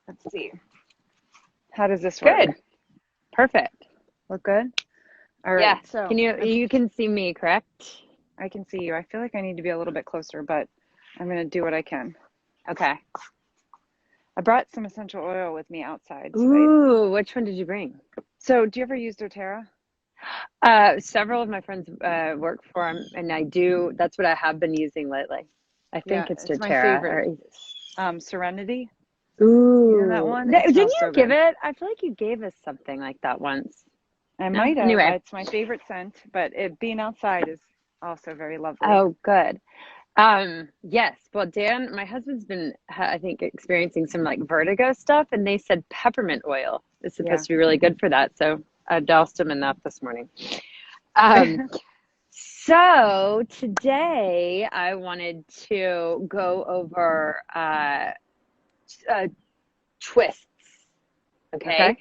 Let's see. How does this work? Good. Perfect. Look good? All right. Yeah. So Can you can see me, correct? I can see you. I feel like I need to be a little bit closer, but I'm going to do what I can. Okay. I brought some essential oil with me outside, right? Ooh, which one did you bring? So do you ever use doTERRA? Several of my friends work for them, and I do. That's what I have been using lately. I Yeah, think it's it's my doTERRA. favorite. Serenity. You know that Ooh, one? It didn't smells you so give good. it? I feel like you gave us something like that once. I No? might have. Anyway. It's my favorite scent, but it being outside is also very lovely. Oh, good. Yes. Well, Dan, my husband's been, I think, experiencing some like vertigo stuff, and they said peppermint oil is Yeah. supposed to be really good for that. So I doused him in that this morning. Um, so today I wanted to go over uh, twists. Okay. Okay.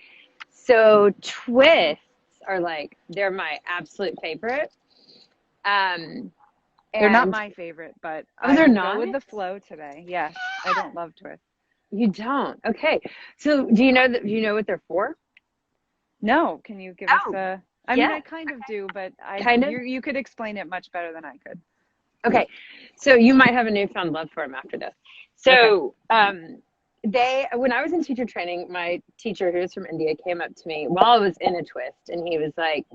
So twists are like, they're my absolute favorite. Um, They're not and my favorite, but oh, I they're will go with not? the flow today. Yes, I don't love twists. You don't. Okay. So do you know what they're for? No, can you give us Oh, a? I mean, yeah, I kind of do, but kind of. you could explain it much better than I could. Okay. So you might have a newfound love for them after this. Okay. So when I was in teacher training, my teacher who was from India came up to me while I was in a twist, and he was like,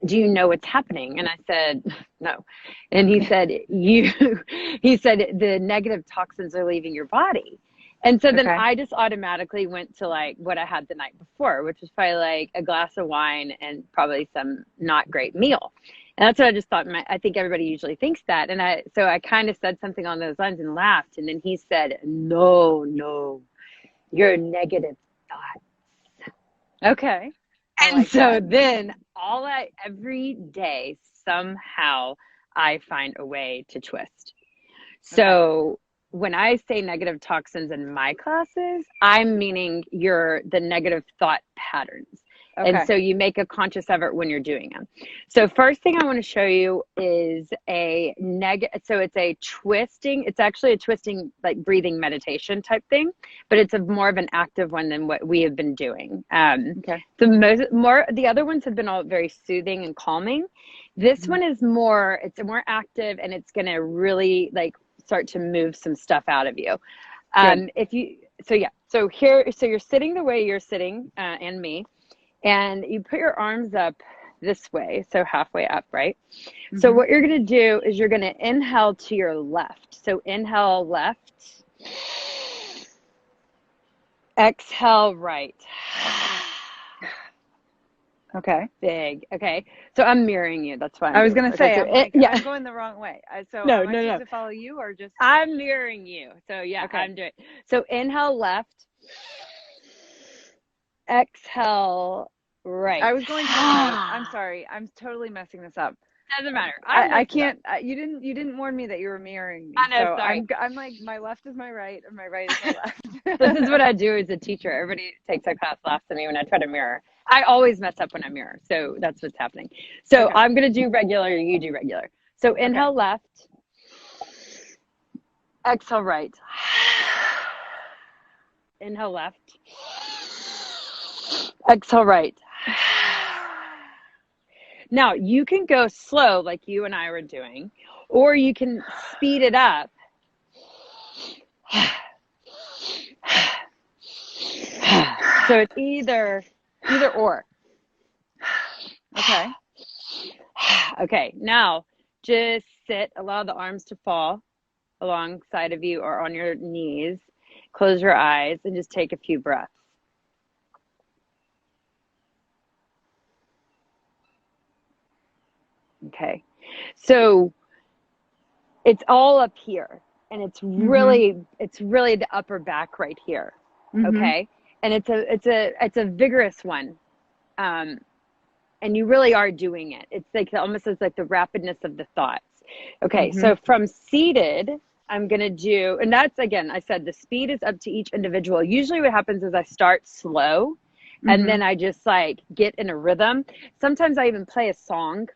"Do you know what's happening?" And I said, "No." And he said, "You," he said, "the negative toxins are leaving your body." And so then Okay. I just automatically went to like what I had the night before, which was probably like a glass of wine and probably some not great meal. And that's what I just thought. I think everybody usually thinks that. And so I kind of said something on those lines and laughed. And then he said, "No, no, you're negative thought." Okay. I And like so that. then every day, somehow I find a way to twist. Okay. So when I say negative toxins in my classes, I'm meaning the negative thought patterns. And Okay. so you make a conscious effort when you're doing them. So first thing I want to show you is so it's a twisting, it's actually a twisting like breathing meditation type thing, but it's more of an active one than what we have been doing. Okay. The other ones have been all very soothing and calming. This Mhm. one is it's more active, and it's going to really like start to move some stuff out of you. Good. If you, so you're sitting the way you're sitting, and me, and you put your arms up this way, so halfway up, right? So Mhm. what you're going to do is you're going to inhale to your left. So inhale left, exhale right. Okay. Big. Okay. So I'm mirroring you. That's why I'm I was doing gonna it. Okay. say, So I'm like, yeah. I'm going the wrong way. So No, am I no, supposed no. to follow you or just? I'm mirroring you. So yeah, Okay. I'm doing. So inhale left, exhale I right. was going time out. I'm sorry. I'm totally messing this up. Doesn't matter. I I messed it up. can't. You didn't warn me that you were mirroring me. I know. So Sorry. I'm like my left is my right and my right is my This is what left. I do as a teacher. Everybody takes our class, laughs at me when I try to mirror. I always mess up when I mirror. So that's what's happening. So Okay. I'm going to do regular. You do regular. So Okay. inhale left, exhale right. Inhale left, exhale right. Now you can go slow like you and I were doing, or you can speed it up. So it's either or. Okay. Okay, now just sit, allow the arms to fall alongside of you or on your knees. Close your eyes and just take a few breaths. Okay. So it's all up here, and Mhm. it's really the upper back right here. Mhm. Okay? And it's a vigorous one. Um and you really are doing it. It's like almost as like the rapidness of the thoughts. Okay, Mhm. so from seated, I'm gonna do, and that's again, I said the speed is up to each individual. Usually, what happens is I start slow, and Mhm. then I just like get in a rhythm. Sometimes I even play a song,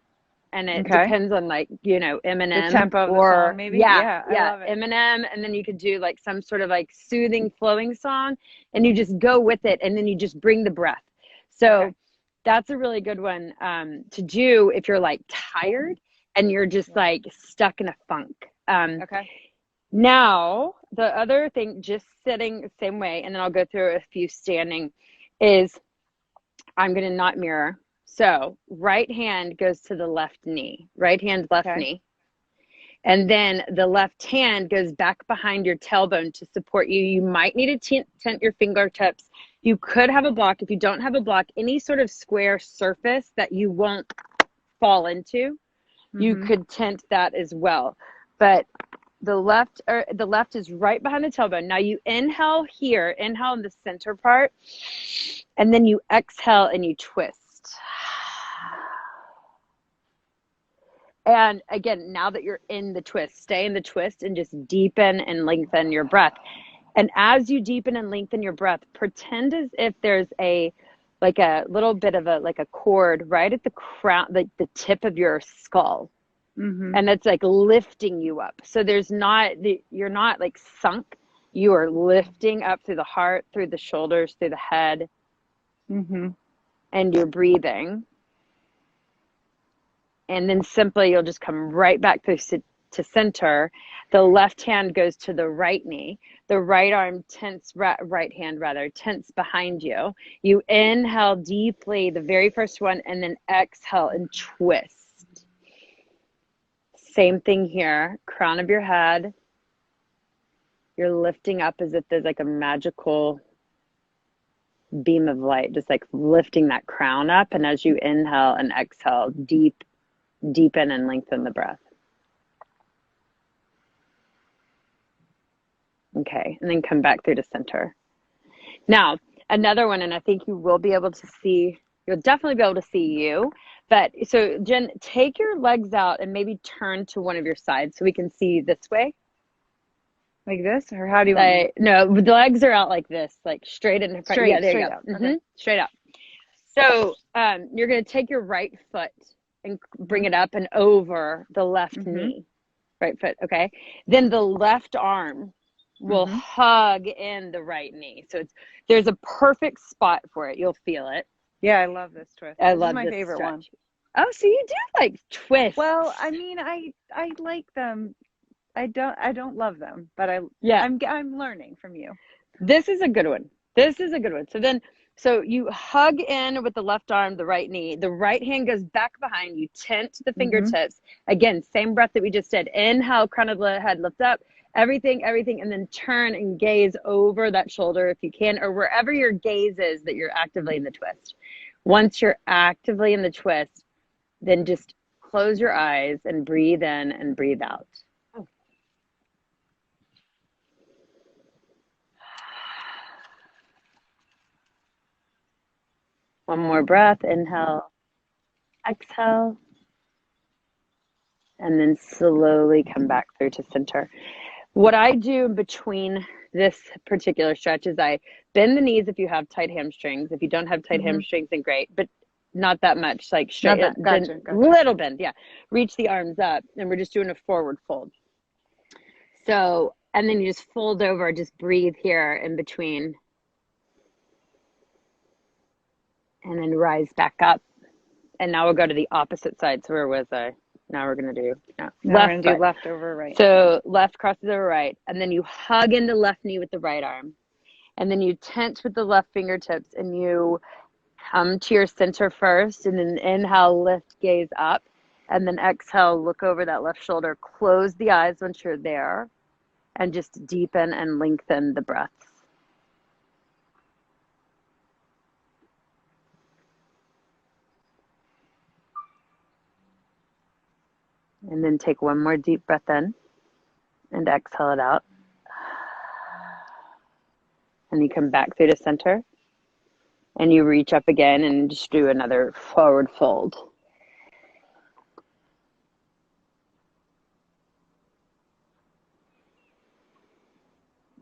and it Okay. depends on like, The Eminem tempo of the song, or maybe. yeah, Yeah, I yeah, love it. Eminem. And then you could do like some sort of like soothing flowing song, and you just go with it, and then you just bring the breath. Okay. So that's a really good one to do if you're like tired and you're just Yeah. like stuck in a funk. Okay. Now, the other thing, just sitting the same way, and then I'll go through a few standing, is I'm going to not mirror. So, right hand goes to the left knee, right hand, left Okay. knee. And then the left hand goes back behind your tailbone to support you. You might need to tent your fingertips. You could have a block. If you don't have a block, any sort of square surface that you won't fall into, you Mm-hmm. could tent that as well. But the left is right behind the tailbone. Now you inhale here, inhale in the center part, and then you exhale and you twist. And again, now that you're in the twist, stay in the twist and just deepen and lengthen your breath. And as you deepen and lengthen your breath, pretend as if there's like a little bit of a cord right at the crown, like the tip of your skull. Mm-hmm. And it's like lifting you up. So you're not like sunk. You are lifting up through the heart, through the shoulders, through the head, Mm-hmm. and you're breathing. And then simply you'll just come right back through to center. The left hand goes to the right knee. The right arm right hand rather, tense behind you. You inhale deeply, the very first one, and then exhale and twist. Same thing here, crown of your head. You're lifting up as if there's like a magical beam of light, just like lifting that crown up. And as you inhale and exhale, deepen and lengthen the breath. Okay, and then come back through to center. Now, another one, and I think you will be able to see, you'll definitely be able to see you. But so, Jen, take your legs out and maybe turn to one of your sides so we can see this way. Like this, or how do you want me? No, the legs are out like this, like straight in front. Yeah, Straight, there you straight go. out. Okay. Straight out. So you're going to take your right foot and bring it up and over the left Mm-hmm. knee. Right foot, okay? Then the left arm will Mm-hmm. hug in the right knee. So there's a perfect spot for it. You'll feel it. Yeah, I love this twist. I This is love my this favorite one. stretch. Oh, so you do like twists. Well, I mean, I like them. I don't love them, but Yeah. I'm learning from you. This is a good one. This is a good one. So you hug in with the left arm, the right knee. The right hand goes back behind you, tent the Mm-hmm. fingertips. Again, same breath that we just did. Inhale, crown of the head, lift up, everything, and then turn and gaze over that shoulder if you can, or wherever your gaze is that you're actively in the twist. Once you're actively in the twist, then just close your eyes and breathe in and breathe out. One more breath. Inhale, exhale, and then slowly come back through to center. What I do in between this particular stretch is I bend the knees if you have tight hamstrings. If you don't have tight Mm-hmm. hamstrings, then great, but not that much, like Not straight, that. Gotcha. Gotcha. little bend, yeah. Reach the arms up, and we're just doing a forward fold. So, and then you just fold over, just breathe here in between, and then rise back up. And now we'll go to the opposite side. So where was I? Now we're going to do Now we're left gonna do foot. left over right. So left crosses over right. And then you hug into left knee with the right arm. And then you tense with the left fingertips. And you come to your center first. And then inhale, lift, gaze up. And then exhale, look over that left shoulder. Close the eyes once you're there. And just deepen and lengthen the breaths. And then take one more deep breath in and exhale it out. And you come back through to center. And you reach up again and just do another forward fold.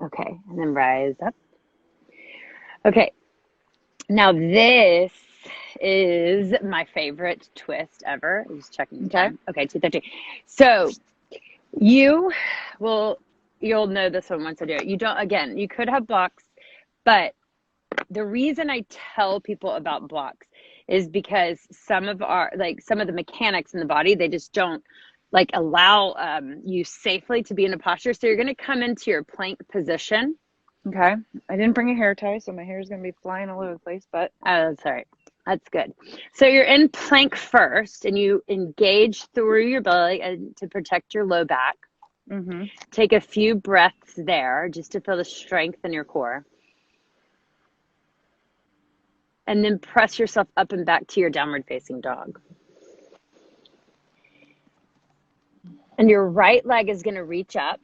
Okay, and then rise up. Okay, now this is my favorite twist ever. I'm just checking the Okay. time. Okay, 2:13. So you will, you'll know this one once I do it. You don't, again, you could have blocks, but the reason I tell people about blocks is because some of the mechanics in the body, they just don't like allow you safely to be in a posture. So you're going to come into your plank position. Okay. I didn't bring a hair tie, so my hair is going to be flying all over the place, but Oh, that's all right. That's good. So you're in plank first, and you engage through your belly to protect your low back. mm-hmm. Take a few breaths there just to feel the strength in your core. And then press yourself up and back to your downward facing dog. And your right leg is going to reach up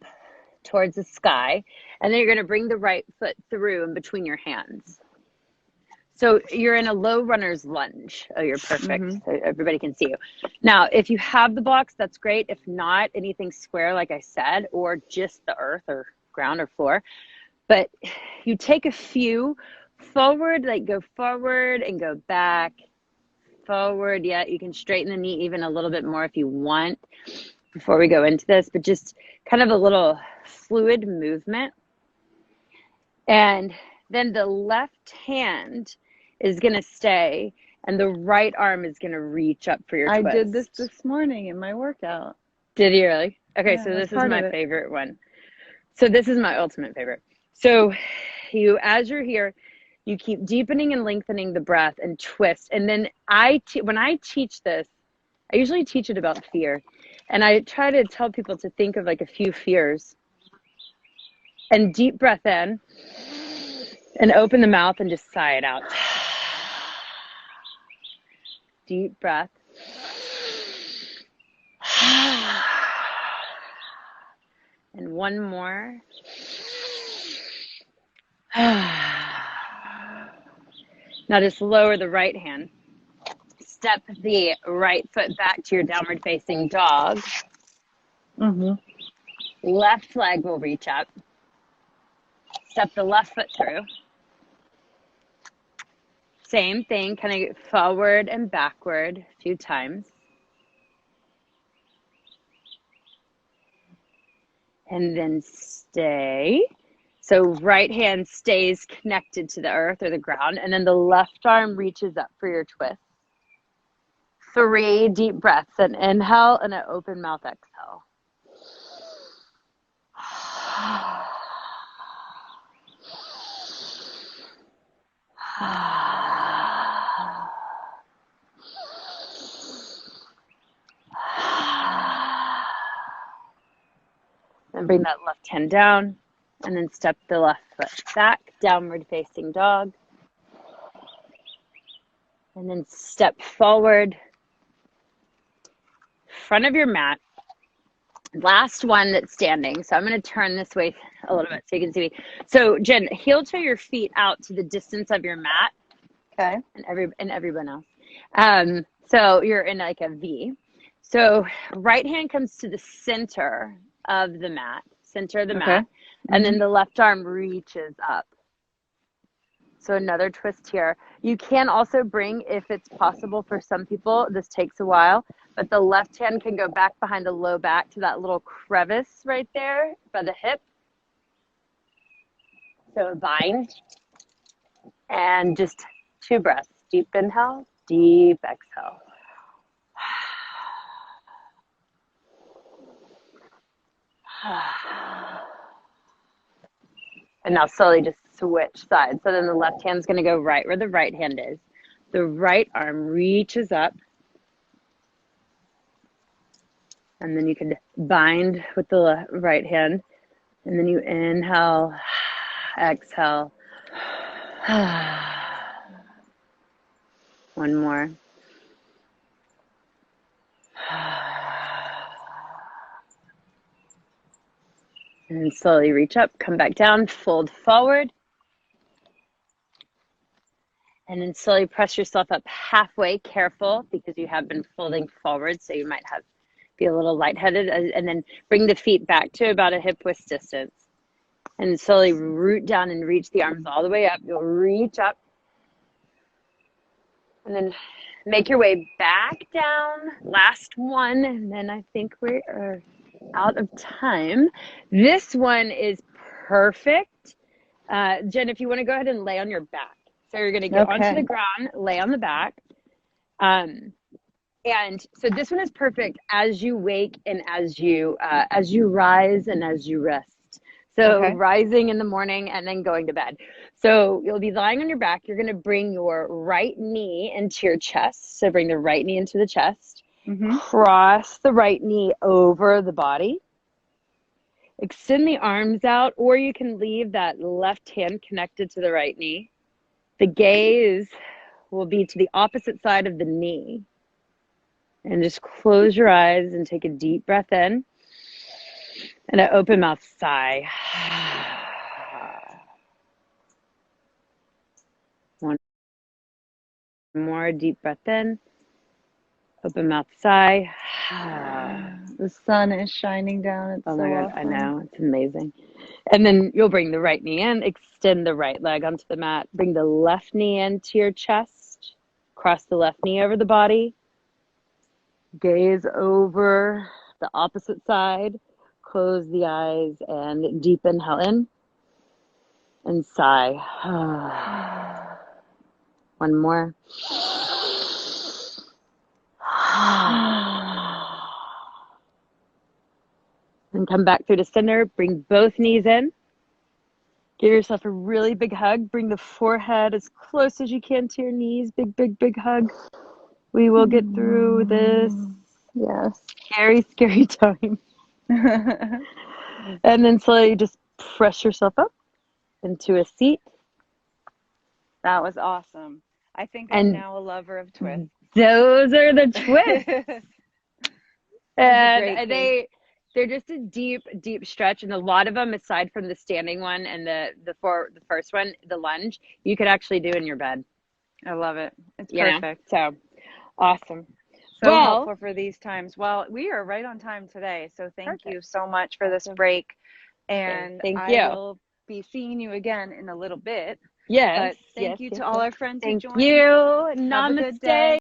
towards the sky. And then you're going to bring the right foot through in between your hands. So you're in a low runner's lunge. Oh, you're perfect. Mm-hmm. So everybody can see you. Now, if you have the blocks, that's great. If not, anything square, like I said, or just the earth or ground or floor. But you take a few forward, like go forward and go back, forward. Yeah, you can straighten the knee even a little bit more if you want before we go into this, but just kind of a little fluid movement. And then the left hand is going to stay and the right arm is going to reach up for your twist. I did this morning in my workout. Did you really? Okay, Yeah, so that's this is part my of it. favorite one. So this is my ultimate favorite. So you, as you're here, you keep deepening and lengthening the breath and twist. And then when I teach this, I usually teach it about fear. And I try to tell people to think of like a few fears. And deep breath in and open the mouth and just sigh it out. Deep breath. And one more. Now just lower the right hand. Step the right foot back to your downward facing dog. Mm-hmm. Left leg will reach up. Step the left foot through. Same thing, kind of forward and backward a few times. And then stay. So right hand stays connected to the earth or the ground, and then the left arm reaches up for your twist. 3 deep breaths, an inhale and an open mouth exhale. Then bring that left hand down, and then step the left foot back, downward facing dog. And then step forward, front of your mat. Last one that's standing. So I'm going to turn this way a little bit so you can see me. So Jen, heel toe your feet out to the distance of your mat. Okay. And everyone else. So you're in like a V. So right hand comes to the center of the mat, mat. Mm-hmm. And then the left arm reaches up. So another twist here. You can also bring, if it's possible for some people, this takes a while, but the left hand can go back behind the low back to that little crevice right there by the hip. So bind. And just 2 breaths. Deep inhale, deep exhale. And now slowly just switch sides. So then the left hand's going to go right where the right hand is. The right arm reaches up. And then you can bind with the right hand. And then you inhale, exhale. One more. And slowly reach up, come back down, fold forward. And then slowly press yourself up halfway, careful, because you have been folding forward, so you might be a little lightheaded. And then bring the feet back to about a hip width distance. And slowly root down and reach the arms all the way up. You'll reach up. And then make your way back down. Last one. And then I think we are out of time. This one is perfect. Jen, if you want to go ahead and lay on your back. So you're going to get onto the Okay. ground, lay on the back. And so this one is perfect as you wake and as you rise and as you rest. So Okay. rising in the morning and then going to bed. So you'll be lying on your back. You're going to bring your right knee into your chest. So bring the right knee into the chest. Mm-hmm. Cross the right knee over the body. Extend the arms out, or you can leave that left hand connected to the right knee. The gaze will be to the opposite side of the knee. And just close your eyes and take a deep breath in. And an open mouth sigh. One more deep breath in. Open mouth sigh. The sun is shining down. It's Oh so my God, I awesome. know. It's amazing. And then you'll bring the right knee in, extend the right leg onto the mat, bring the left knee into your chest, cross the left knee over the body, gaze over the opposite side, close the eyes, and deep inhale in and sigh. One more. And come back through to center. Bring both knees in. Give yourself a really big hug. Bring the forehead as close as you can to your knees. Big, big, big hug. We will get through this Yes. scary, scary time. And then slowly just press yourself up into a seat. That was awesome. I think I'm And now a lover of twists. those are the twists. That was great, And Kate. they're just a deep, deep stretch. And a lot of them, aside from the standing one and the first one, the lunge, you could actually do in your bed. I love it. It's You know? perfect. So awesome. So Well, helpful for these times. Well, we are right on time today. So thank you perfect. so much for this Awesome. break. Okay, And thank I you. will be seeing you again in a little bit. Yes, But thank you to yes. all our friends who Thank joined. you. Have a good Namaste. day.